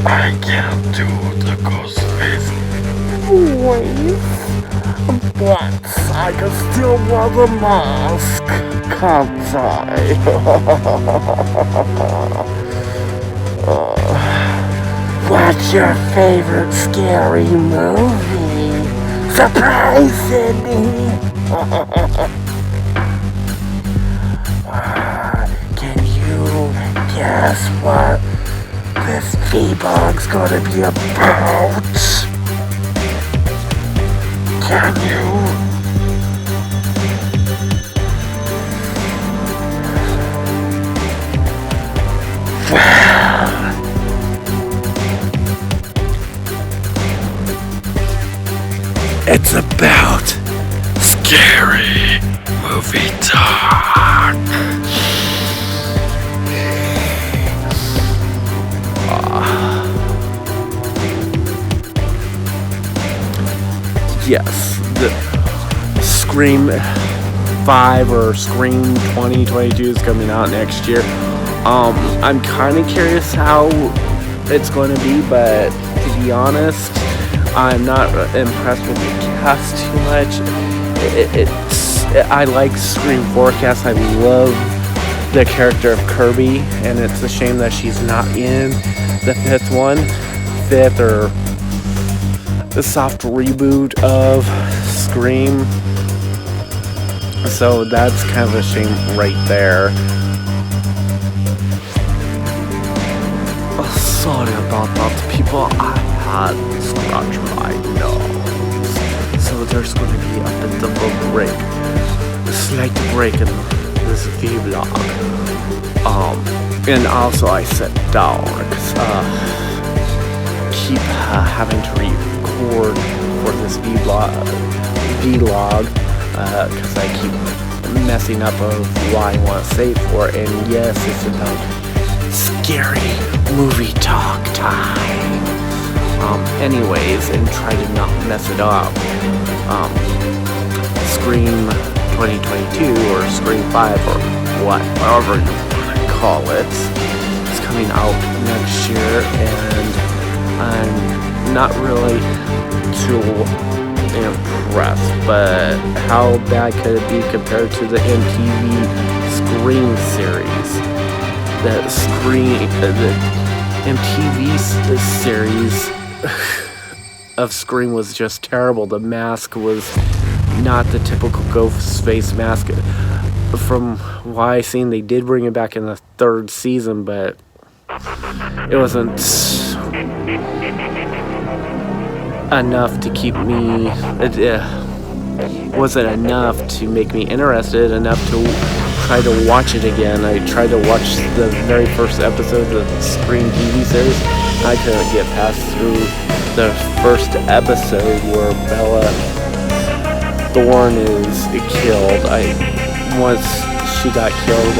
I can't do the ghost face voice, but I can still wear the mask, can't I? What's your favorite scary movie? Surprise, Cindy! Can you guess what this V-Bug's gonna be about? Can you? Well, it's about scary movie talk. Yes, the Scream 5 or Scream 2022 is coming out next year. I'm kind of curious how it's going to be, but to be honest, I'm not impressed with the cast too much. I like Scream 4 cast. I love the character of Kirby, and it's a shame that she's not in the fifth or the soft reboot of Scream. So that's kind of a shame right there. Sorry about that, people. I had scratched my nose. So there's going to be a bit of a break. A slight break in this vlog. And also I sat down because keep having to record for this vlog because I keep messing up of what I want to say for it. And yes, it's about scary movie talk time. Anyways, and try to not mess it up. Scream 2022 or Scream 5 or whatever you want to call it, is coming out next year, and I'm not really too impressed. But how bad could it be compared to the MTV Scream series? The MTV series of Scream was just terrible. The mask was not the typical ghost face mask. From what I seen, they did bring it back in the third season, but it wasn't enough to keep me. It wasn't enough to make me interested enough to try to watch it again. I tried to watch the very first episode of the Scream TV series. I couldn't get past through the first episode where Bella Thorne is killed. Once she got killed,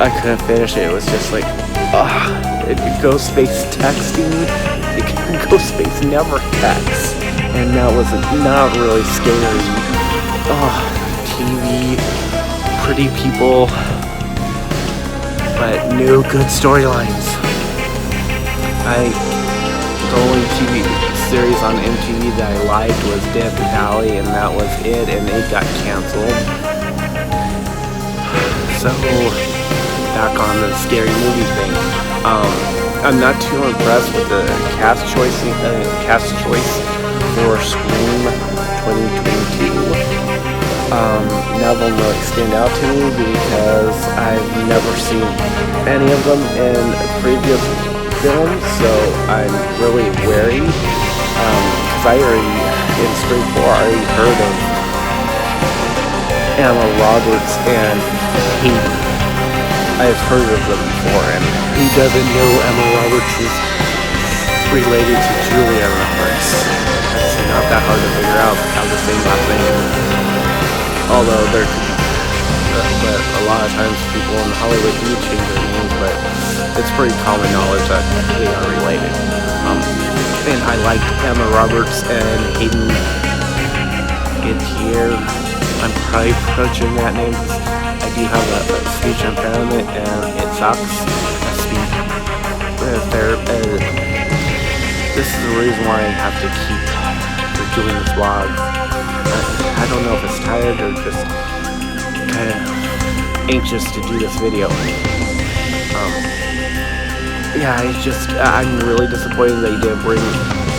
I couldn't finish it. It was just like, Ghostface texting. Ghostface never texts, and that was not really scary. TV. Pretty people, but no good storylines. The only TV series on MTV that I liked was Death Valley, and that was it, and it got canceled. So, back on the scary movie thing. I'm not too impressed with the cast choice for Scream 2022. None of them really stand out to me because I've never seen any of them in previous films, so I'm really wary. Because in Scream 4, I already heard of Emma Roberts and Hayden. I've heard of them before, and who doesn't know Emma Roberts is related to Julia Roberts? That's not that hard to figure out. Have the same last name. Although there could be, but a lot of times people in Hollywood do change their names, but it's pretty common knowledge that they are related. And I liked Emma Roberts and Hayden Gutierrez. I'm probably approaching that name. I do have a speech impairment, and it sucks. I speak this is the reason why I have to keep doing this vlog. I don't know if it's tired or just kind of anxious to do this video. I'm really disappointed they didn't bring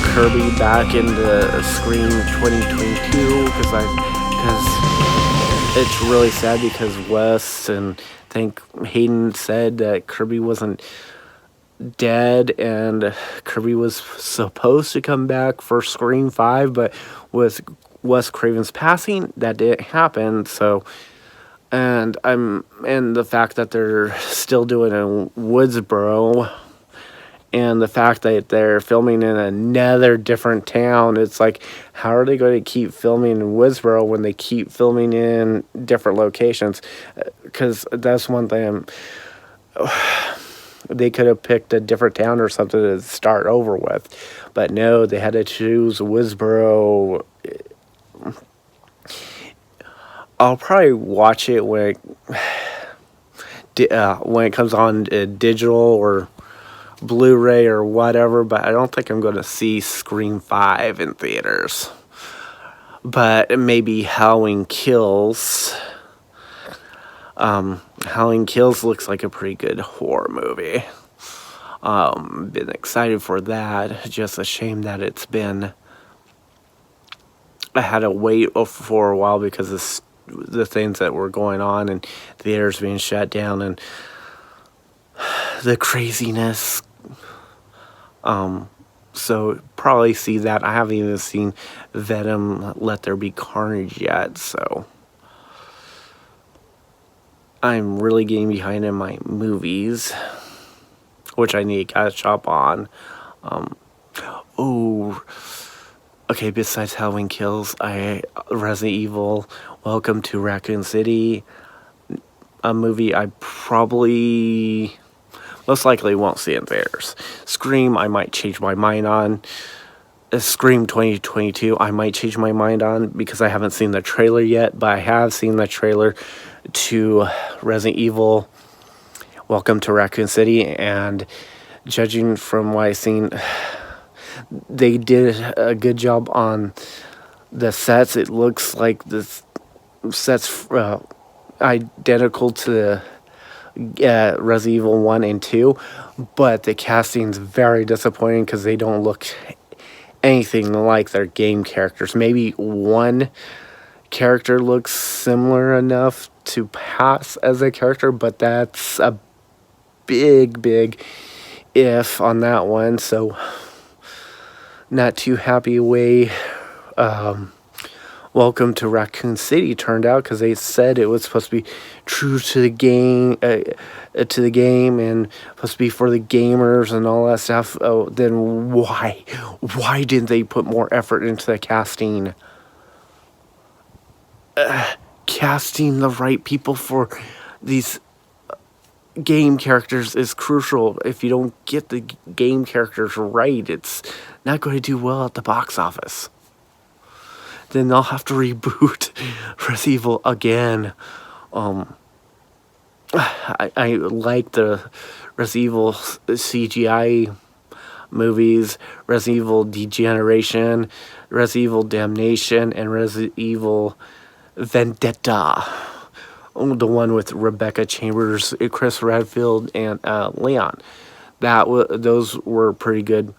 Kirby back into Scream 2022 because it's really sad because Wes and I think Hayden said that Kirby wasn't dead and Kirby was supposed to come back for Scream 5, but with Wes Craven's passing, that didn't happen. So, and the fact that they're still doing it in Woodsboro, and the fact that they're filming in another different town, it's like, how are they going to keep filming in Woodsboro when they keep filming in different locations? Because that's one thing. They could have picked a different town or something to start over with. But no, they had to choose Woodsboro. I'll probably watch it when it comes on digital or Blu-ray or whatever, but I don't think I'm going to see Scream 5 in theaters. But maybe Halloween Kills. Halloween Kills looks like a pretty good horror movie. Been excited for that. Just a shame that I had to wait for a while because of the things that were going on and theaters being shut down and the craziness. So probably see that. I haven't even seen Venom Let There Be Carnage yet, so I'm really getting behind in my movies, which I need to catch up on. Okay, besides Halloween Kills, Resident Evil, Welcome to Raccoon City, a movie I probably most likely won't see in theaters. Scream, I might change my mind on. Scream 2022, I might change my mind on because I haven't seen the trailer yet, but I have seen the trailer to Resident Evil, Welcome to Raccoon City, and judging from what I've seen, they did a good job on the sets. It looks like the sets identical to the Resident Evil 1 and 2, but the casting's very disappointing because they don't look anything like their game characters. Maybe one character looks similar enough to pass as a character, but that's a big if on that one, so not too happy way Welcome to Raccoon City turned out, because they said it was supposed to be true to the game, and supposed to be for the gamers and all that stuff. Oh, then why didn't they put more effort into the casting? Casting the right people for these game characters is crucial. If you don't get the game characters right, it's not going to do well at the box office. Then they'll have to reboot Resident Evil again. I like the Resident Evil CGI movies, Resident Evil Degeneration, Resident Evil Damnation, and Resident Evil Vendetta. The one with Rebecca Chambers, Chris Redfield, and Leon. Those were pretty good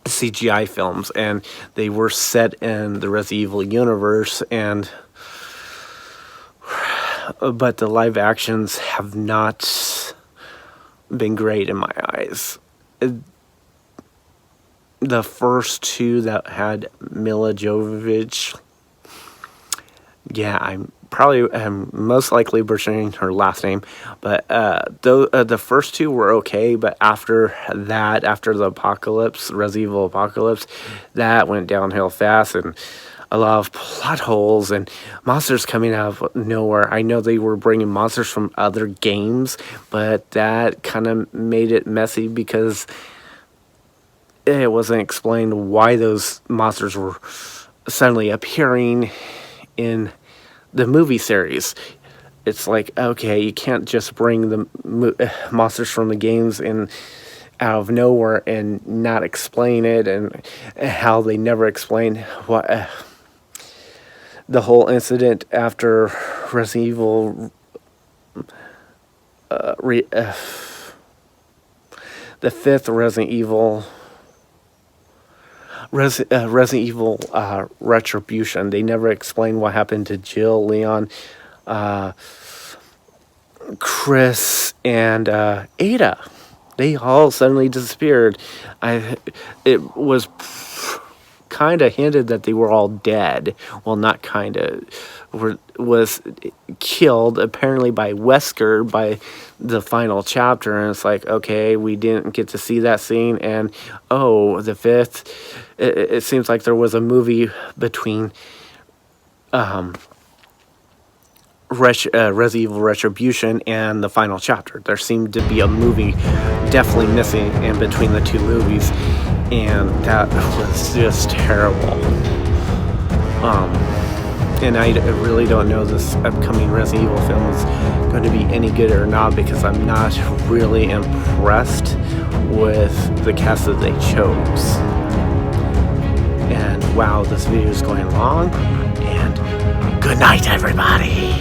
CGI films, and they were set in the Resident Evil universe, but the live actions have not been great in my eyes. The first two that had Mila Jovovich, I'm most likely butchering her last name, but the first two were okay, but after the apocalypse, Resident Evil Apocalypse, that went downhill fast, and a lot of plot holes and monsters coming out of nowhere. I know they were bringing monsters from other games, but that kind of made it messy because it wasn't explained why those monsters were suddenly appearing in the movie series. It's like, okay, you can't just bring the monsters from the games and out of nowhere and not explain it, and how they never explain what the whole incident after Resident Evil the fifth Resident Evil Retribution. They never explain what happened to Jill, Leon, Chris, and Ada. They all suddenly disappeared. It was kind of hinted that they were all dead. Well, not kind of. Was killed apparently by Wesker by the final chapter, and it's like, okay, we didn't get to see that scene. And the fifth, it seems like there was a movie between Resident Evil Retribution and the final chapter. There seemed to be a movie definitely missing in between the two movies, and that was just terrible. And I really don't know this upcoming Resident Evil film is going to be any good or not, because I'm not really impressed with the cast that they chose. And wow, this video is going long, and good night, everybody.